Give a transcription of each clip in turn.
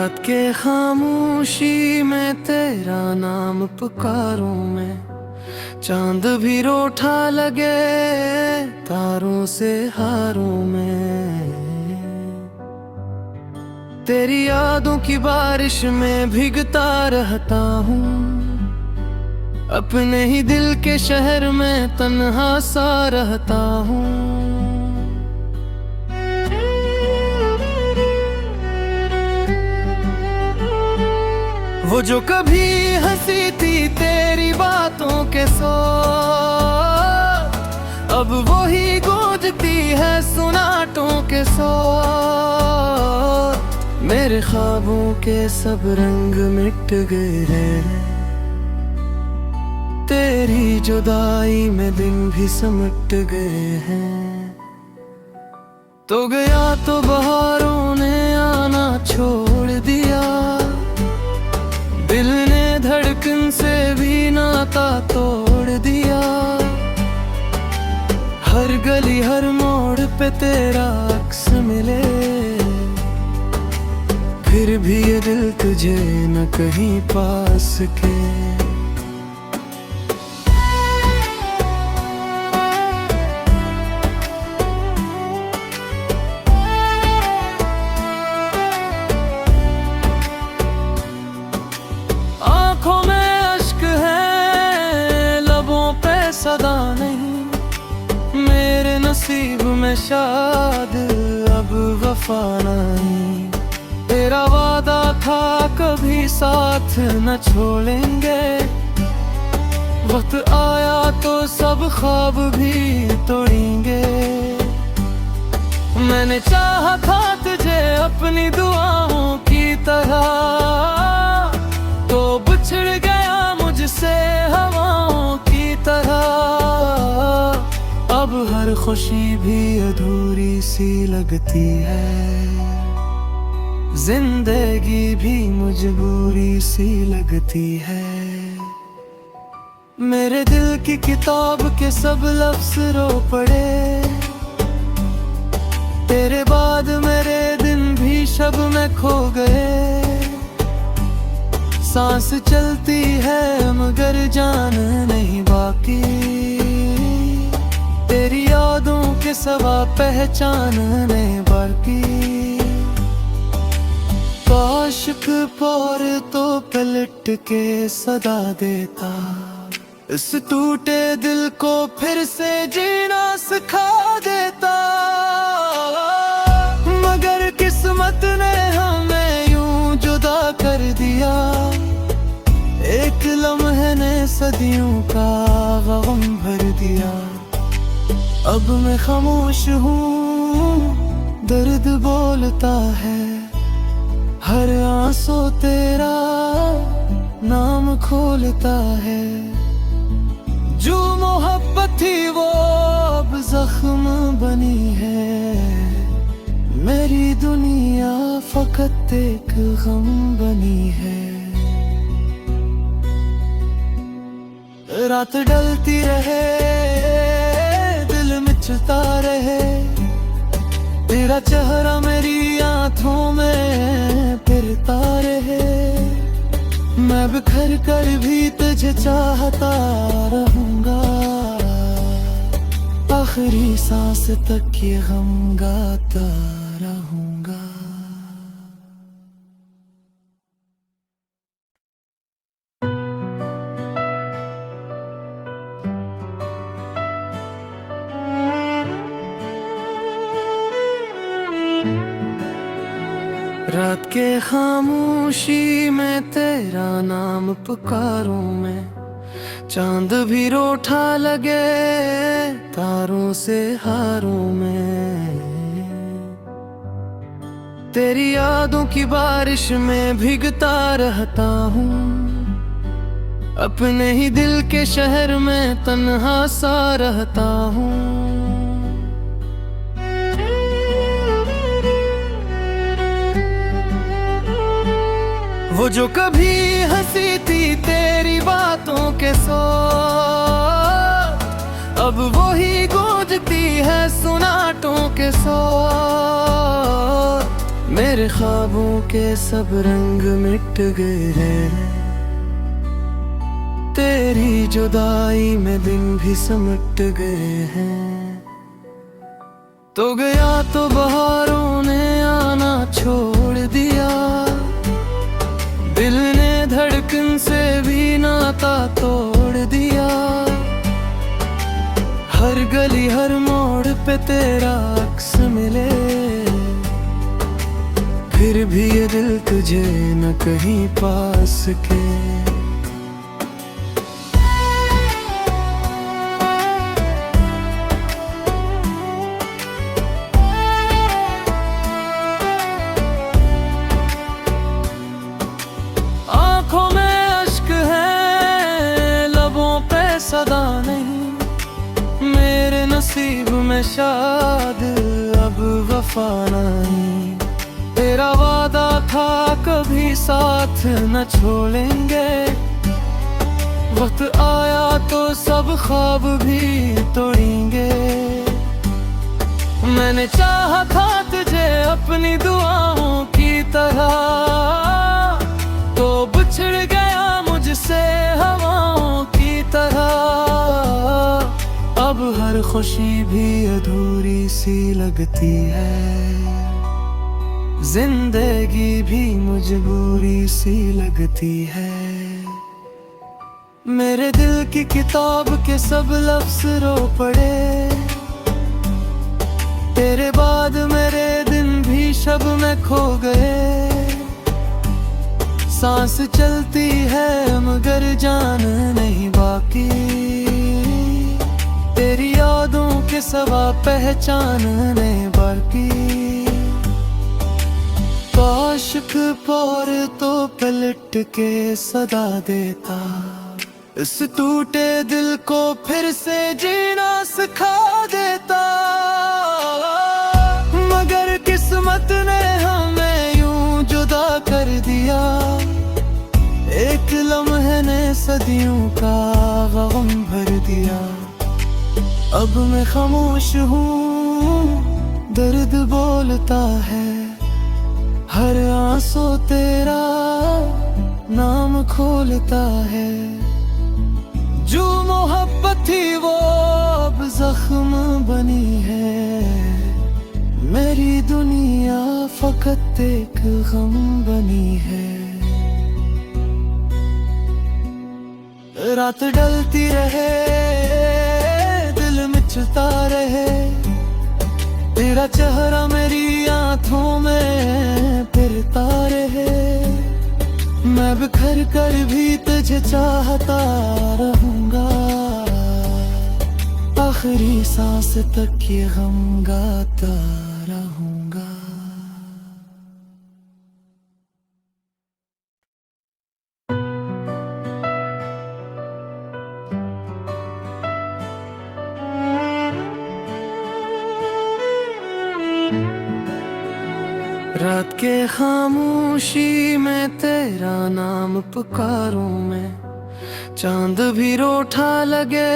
रात के खामोशी में तेरा नाम पुकारूं मैं, चांद भी रूठा लगे तारों से हारूं मैं। तेरी यादों की बारिश में भीगता रहता हूँ, अपने ही दिल के शहर में तन्हा सा रहता हूँ। वो जो कभी हंसी थी तेरी बातों के साथ, अब वो ही गूंजती है सुनाटों के साथ। मेरे ख्वाबों के सब रंग मिट गए हैं, तेरी जुदाई में दिन भी सिमट गए हैं। तो गया तो बहारों ने आना छोड़ दिया, दिल ने धड़कन से भी नाता तोड़ दिया। हर गली हर मोड़ पे तेरा अक्स मिले, फिर भी ये दिल तुझे न कहीं पास के। आंखों में अश्क है लबों पे सदा नहीं, मेरे नसीब में शायद अब वफा नहीं। तेरा वादा था कभी साथ न छोड़ेंगे, वक्त आया तो सब ख्वाब भी तोड़ेंगे। मैंने चाहा था तुझे अपनी दुआओं की तरह, तो बिछड़ गया मुझसे हवाओं की तरह। अब हर खुशी भी अधूरी सी लगती है, जिंदगी भी मजबूरी सी लगती है। मेरे दिल की किताब के सब लफ्ज रो पड़े, तेरे बाद मेरे दिन भी शब में खो गए। सांस चलती है मगर जान नहीं बाकी, तेरी यादों के सिवा पहचान नहीं बाकी। काश और तो पलट के सदा देता, इस टूटे दिल को फिर से जीना सिखा देता। मगर किस्मत ने हमें यूं जुदा कर दिया, एक लम्हे ने सदियों का गम भर दिया। अब मैं खामोश हूँ, दर्द बोलता है, हर आंसू तेरा नाम खोलता है। जो मोहब्बत थी वो अब जख्म बनी है, मेरी दुनिया फकत एक गम बनी है। रात ढलती रहे दिल मिचता रहे, तेरा चेहरा मेरी आंखों में फिरता रहे। मैं बिखर कर भी तुझे चाहता रहूंगा, आखिरी सांस तक ये गम गाता रहूंगा। रात के खामोशी में तेरा नाम पुकारूं मैं, चांद भी रूठा लगे तारों से हारूं मैं। तेरी यादों की बारिश में भीगता रहता हूँ, अपने ही दिल के शहर में तन्हा सा रहता हूँ। वो जो कभी हंसी थी तेरी बातों के साथ, अब वो ही गूंजती है सुनाटों के साथ। मेरे ख्वाबों के सब रंग मिट गए हैं। तेरी जुदाई में दिन भी सिमट गए हैं। तो गया तो बहारों ने आना छोड़ दिया, दिल ने धड़कन से भी नाता तोड़ दिया। हर गली हर मोड़ पे तेरा अक्स मिले, फिर भी ये दिल तुझे न कहीं पास के। आंखों में अश्क है, लबों पे सदा नहीं, मेरे नसीब में शायद अब वफा नहीं। तेरा वादा था कभी साथ न छोड़ेंगे, वक्त आया तो सब ख्वाब भी तोड़ेंगे। मैंने चाहा था तुझे अपनी दुआओं की तरह, तो बिछड़ गया मुझसे हवाओं की तरह। अब हर खुशी भी अधूरी सी लगती है, जिंदगी भी मजबूरी सी लगती है। मेरे दिल की किताब के सब लफ्ज रो पड़े, तेरे बाद मेरे दिन भी शब में खो गए। सांस चलती है मगर जान नहीं बाकी, तेरी यादों के सिवा पहचान नहीं बाकी। आशिक पर तो पलट के सदा देता, इस टूटे दिल को फिर से जीना सिखा देता। मगर किस्मत ने हमें यूं जुदा कर दिया, एक लम्हे ने सदियों का गम भर दिया। अब मैं खामोश हूँ, दर्द बोलता है, हर आंसू तेरा नाम खोलता है। जो मोहब्बत थी वो अब जख्म बनी है, मेरी दुनिया फकत एक गम बनी है। रात ढलती रहे, दिल मिचता रहे, तेरा चेहरा मेरी आंखों में फिरता रहे। मैं बिखर कर भी तुझे चाहता रहूंगा, आखिरी सांस तक ये गम गाता रहूंगा। रात के खामोशी में तेरा नाम पुकारूं मैं, चांद भी रूठा लगे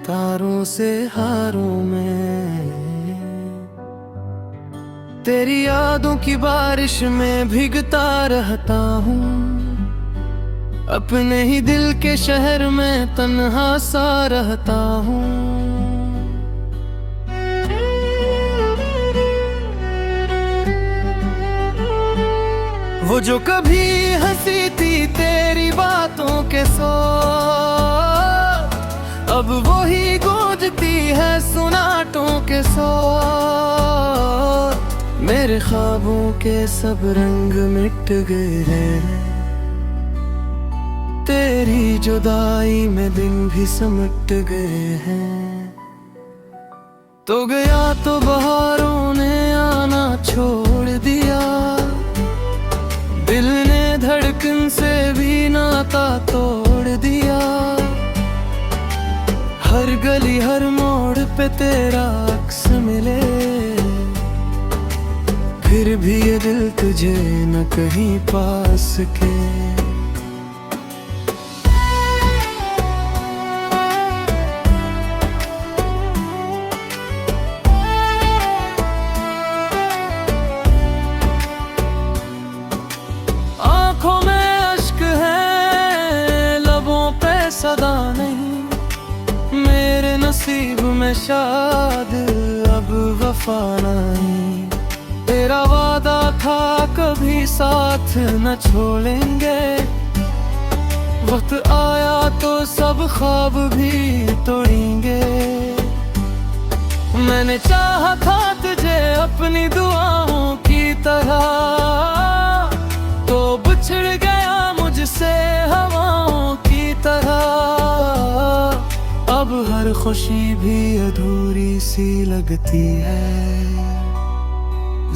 तारों से हारूं मैं। तेरी यादों की बारिश में भीगता रहता हूँ, अपने ही दिल के शहर में तन्हा सा रहता हूँ। वो जो कभी हंसी थी तेरी बातों के साथ, अब वो ही गूंजती है सुनाटों के साथ। मेरे ख्वाबों के सब रंग मिट गए हैं, तेरी जुदाई में दिन भी सिमट गए हैं। तो गया तो बहारों ने आना छोड़ दिया, दिल ने धड़कन से भी नाता तोड़ दिया। हर गली हर मोड़ पे तेरा अक्स मिले, फिर भी ये दिल तुझे न कहीं पास के। में शाद अब वफा नहीं। तेरा वादा था कभी साथ न छोड़ेंगे, वक्त आया तो सब ख्वाब भी तोड़ेंगे। मैंने चाहा था तुझे अपनी दुआओं की तरह, तो बिछड़ गया मुझसे हवाओं की तरह। अब हर खुशी भी अधूरी सी लगती है,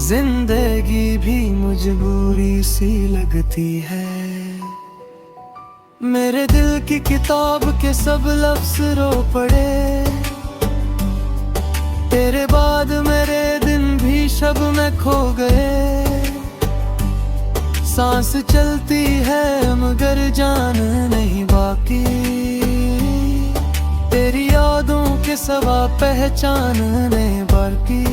जिंदगी भी मजबूरी सी लगती है। मेरे दिल की किताब के सब लफ्ज रो पड़े, तेरे बाद मेरे दिन भी शब में खो गए। सांस चलती है मगर जान नहीं बाकी, तेरी यादों के सिवा पहचान नहीं बाकी।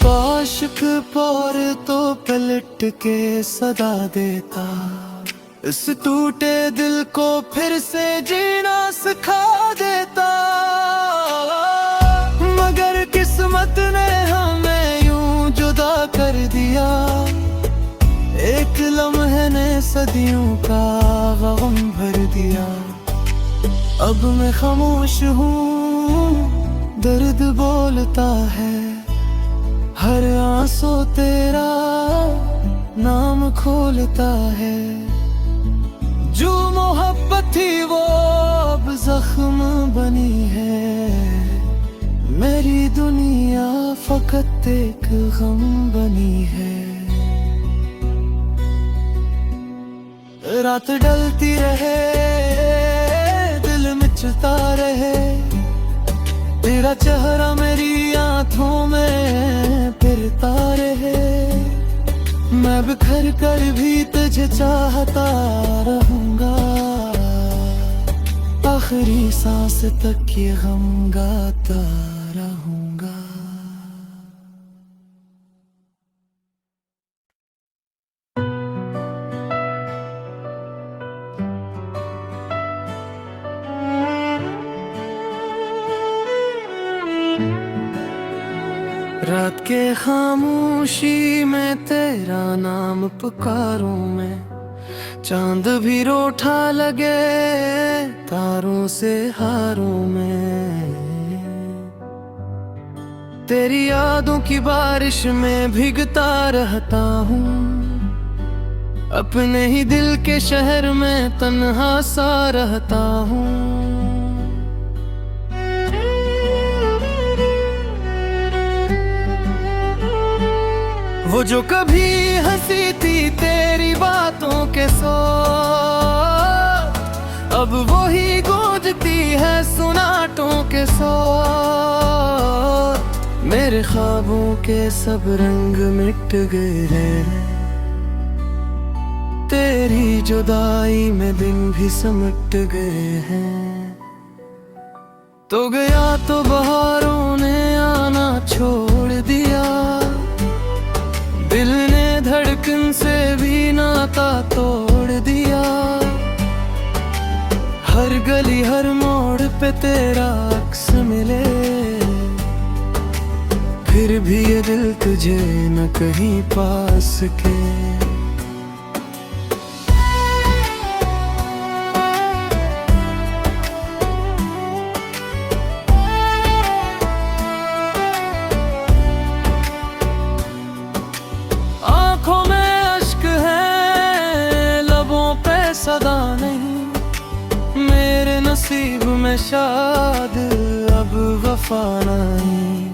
आशिक पौर तो पलट के सदा देता, इस टूटे दिल को फिर से जीना सिखा देता। मगर किस्मत ने हमें यूं जुदा कर दिया, एक लम्हे ने सदियों का गम भर दिया। अब मैं खामोश हूँ, दर्द बोलता है, हर आंसू तेरा नाम खोलता है। जो मोहब्बत थी वो अब जख्म बनी है, मेरी दुनिया फकत एक गम बनी है। रात ढलती रहे, दिल मिचता रहे, तेरा चेहरा मेरी आंखों में फिरता रहे। मैं बिखर कर भी तुझे चाहता रहूंगा, आखिरी सांस तक ये गम गाता रहूंगा। रात के खामोशी में तेरा नाम पुकारूं मैं, चांद भी रूठा लगे तारों से हारूं मैं। तेरी यादों की बारिश में भीगता रहता हूँ, अपने ही दिल के शहर में तन्हा सा रहता हूँ। वो जो कभी हंसी थी तेरी बातों के साथ, अब वो ही गूंजती है सुनाटों के साथ। मेरे ख्वाबों के सब रंग मिट गए हैं, तेरी जुदाई में दिन भी सिमट गए हैं। तो गया तो बहारों ने आना छोड़ दिया, दिल ने धड़कन से भी नाता तोड़ दिया। हर गली हर मोड़ पे तेरा अक्स मिले, फिर भी ये दिल तुझे न कहीं पास के। सदा नहीं मेरे नसीब में शाद अब वफा नहीं।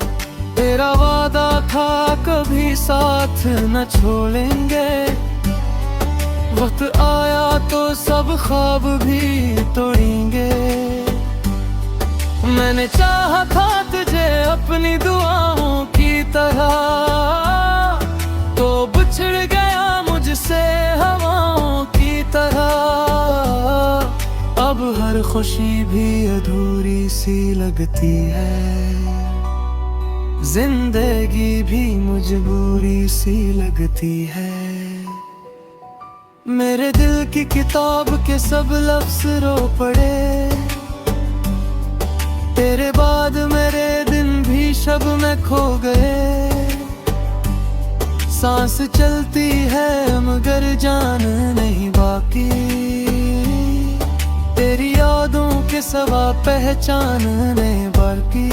तेरा वादा था कभी साथ न छोड़ेंगे, वक्त आया तो सब ख्वाब भी तोड़ेंगे। मैंने चाहा था तुझे अपनी दुआओं की तरह, तो बिछड़ गया मुझसे हवाओं की तरह। अब हर खुशी भी अधूरी सी लगती है, जिंदगी भी मजबूरी सी लगती है। मेरे दिल की किताब के सब लफ्ज रो पड़े, तेरे बाद मेरे दिन भी शब में खो गए। सांस चलती है मगर जान नहीं बाकी, तेरी यादों के सिवा पहचान नहीं बाकी।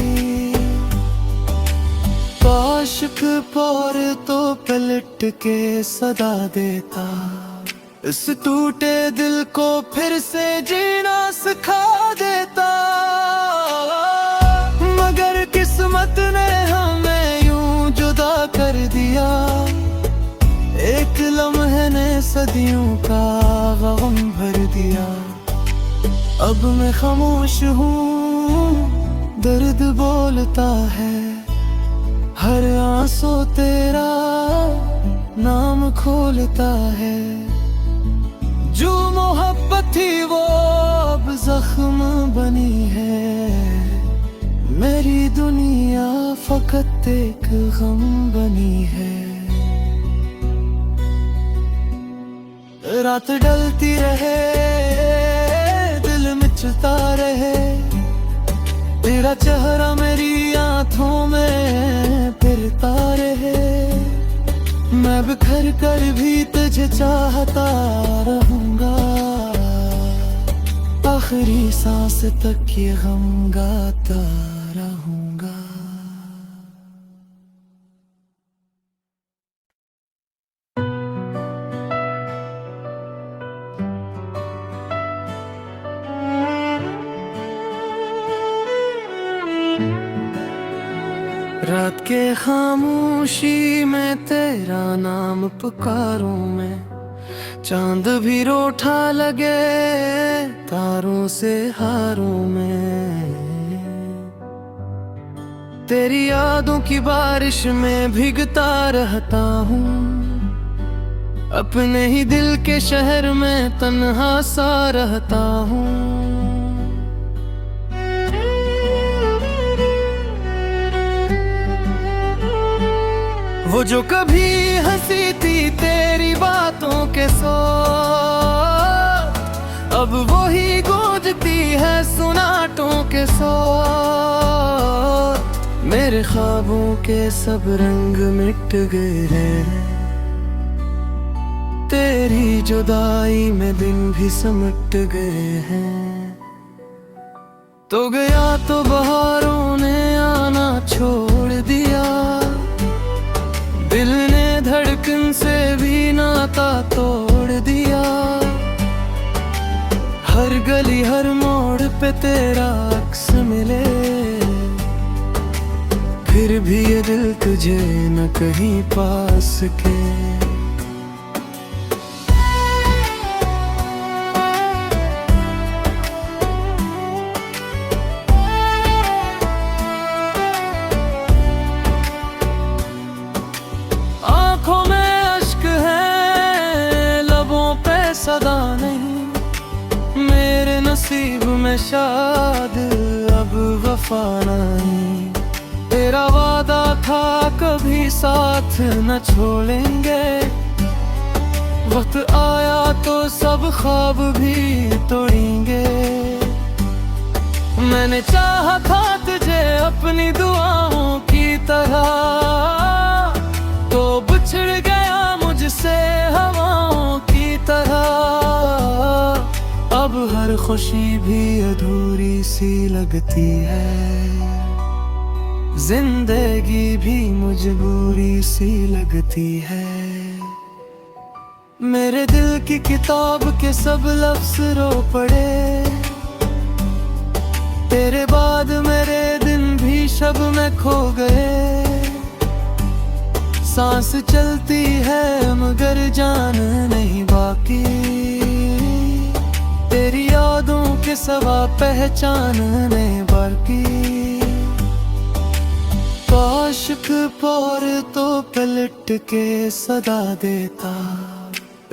आशिक पौर तो पलट के सदा देता, इस टूटे दिल को फिर से जीना सिखा देता। मगर किस्मत ने हमें यूं जुदा कर दिया, एक लम्हे ने सदियों का गम भर दिया। अब मैं खामोश हूँ, दर्द बोलता है, हर आंसू तेरा नाम खोलता है। जो मोहब्बत थी वो अब जख्म बनी है, मेरी दुनिया फकत एक गम बनी है। रात ढलती रहे, दिल मिचता रहे, तेरा चेहरा मेरी आंखों में फिरता रहे। मैं बिखर कर भी तुझे चाहता रहूंगा, आखिरी सांस तक ये गम गाता रहूंगा। रात के खामोशी में तेरा नाम पुकारूं मैं, चांद भी रूठा लगे तारों से हारूं मैं। तेरी यादों की बारिश में भीगता रहता हूँ, अपने ही दिल के शहर में तन्हा सा रहता हूँ। वो जो कभी हंसी थी तेरी बातों के साथ, अब वही गूंजती है सुनाटों के साथ। मेरे ख्वाबों के सब रंग मिट गए हैं, तेरी जुदाई में दिन भी सिमट गए हैं। तो गया तो बहारों ने आना छोड़ दिया, दिल ने धड़कन से भी नाता तोड़ दिया। हर गली हर मोड़ पे तेरा अक्स मिले, फिर भी ये दिल तुझे न कहीं पास के। सदा नहीं मेरे नसीब में शाद, अब वफा नहीं। तेरा वादा था कभी साथ न छोड़ेंगे, वक्त आया तो सब ख्वाब भी तोड़ेंगे। मैंने चाहा था तुझे अपनी दुआओं की तरह, तो बिछड़ गया मुझसे हवाओं की तरह। अब हर खुशी भी अधूरी सी लगती है, जिंदगी भी मजबूरी सी लगती है। मेरे दिल की किताब के सब लफ्ज रो पड़े, तेरे बाद मेरे दिन भी शब में खो गए। सांस चलती है मगर जान नहीं बाकी, तेरी यादों के सिवा पहचान नहीं बाकी। आशिक पौर तो पलट के सदा देता,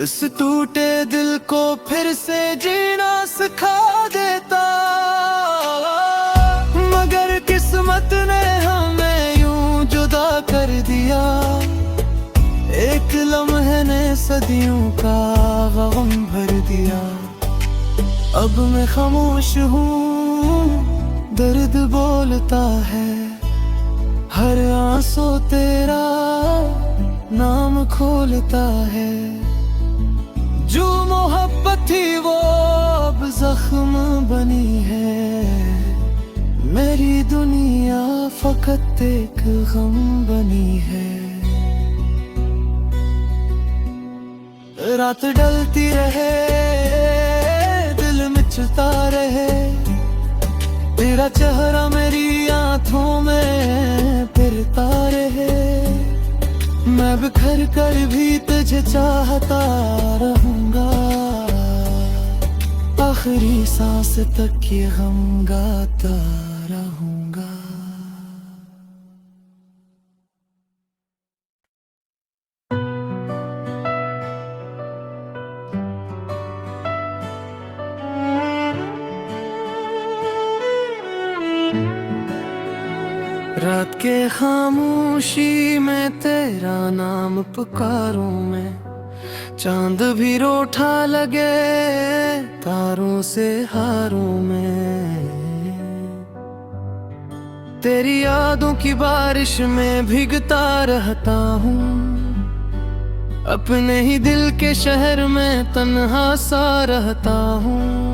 इस टूटे दिल को फिर से जीना सिखा देता। मगर किस्मत ने हमें यूं जुदा कर दिया, एक लम्हे ने सदियों का गम भर दिया। अब मैं खामोश हूँ, दर्द बोलता है, हर आंसू तेरा नाम खोलता है। जो मोहब्बत थी वो अब जख्म बनी है, मेरी दुनिया फकत एक गम बनी है। रात ढलती रहे, दिल मिचता रहे, तेरा चेहरा मेरी आंखों में फिरता रहे। मैं बिखर कर भी तुझे चाहता रहूंगा, आखिरी सांस तक ये गम गाता रहूंगा। रात के खामोशी में तेरा नाम पुकारूं मैं, चांद भी रूठा लगे तारों से हारूं मैं। तेरी यादों की बारिश में भीगता रहता हूँ, अपने ही दिल के शहर में तन्हा सा रहता हूँ।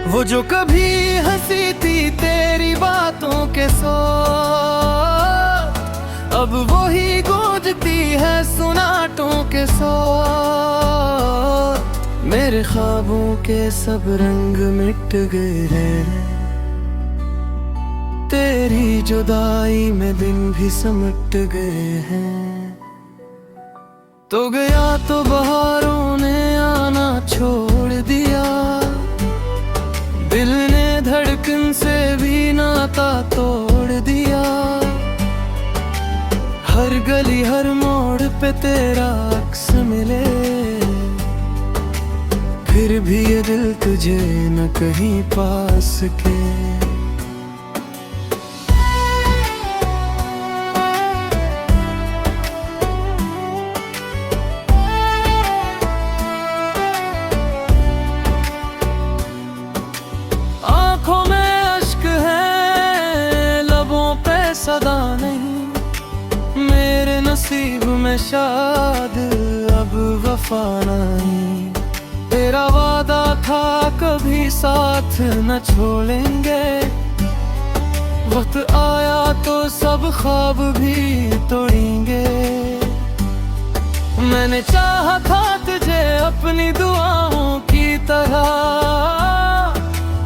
वो जो कभी हंसी थी तेरी बातों के साथ, अब वो ही गूंजती है सुनाटों के साथ। मेरे ख्वाबों के सब रंग मिट गए हैं, तेरी जुदाई में दिन भी सिमट गए हैं। तो गया तो बहारों ने आना छोड़ दिया, दिल ने धड़कन से भी नाता तोड़ दिया। हर गली हर मोड़ पे तेरा अक्स मिले, फिर भी ये दिल तुझे न कहीं पास के। सदा नहीं मेरे नसीब में शायद अब वफा नहीं। तेरा वादा था कभी साथ न छोड़ेंगे, वक्त आया तो सब ख्वाब भी तोड़ेंगे। मैंने चाहा था तुझे अपनी दुआओं की तरह,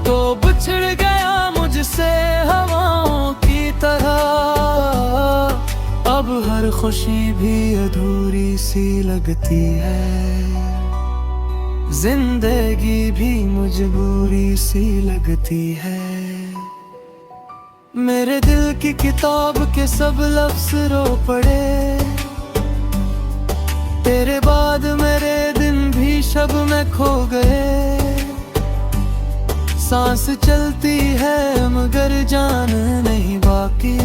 तो बिछड़ गया मुझसे हवाओं की तरह। अब हर खुशी भी अधूरी सी लगती है, जिंदगी भी मजबूरी सी लगती है। मेरे दिल की किताब के सब लफ्ज रो पड़े, तेरे बाद मेरे दिन भी शब में खो गए। सांस चलती है मगर जान नहीं बाकी,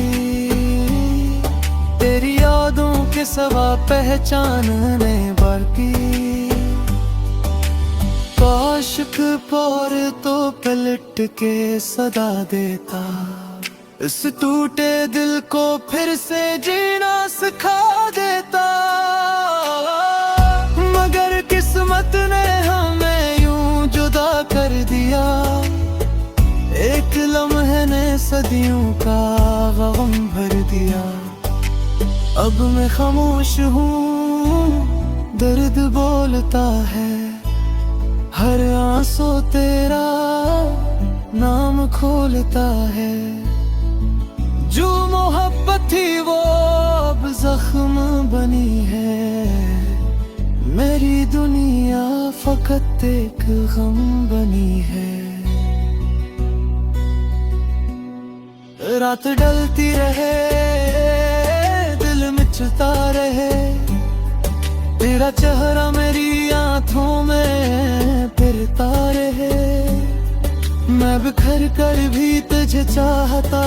तेरी यादों के सिवा पहचान नहीं बाकी। काशिक पर तो पलट के सदा देता, इस टूटे दिल को फिर से जीना सिखा देता। मगर किस्मत ने हमें यूं जुदा कर दिया, एक लम्हे ने सदियों का गम भर दिया। अब मैं खामोश हूँ, दर्द बोलता है, हर आंसू तेरा नाम खोलता है। जो मोहब्बत थी वो अब जख्म बनी है, मेरी दुनिया फकत एक गम बनी है। रात ढलती रहे, दिल मिचता रहे, तेरा चेहरा मेरी आंखों में फिरता रहे। मैं बिखर कर भी तुझे चाहता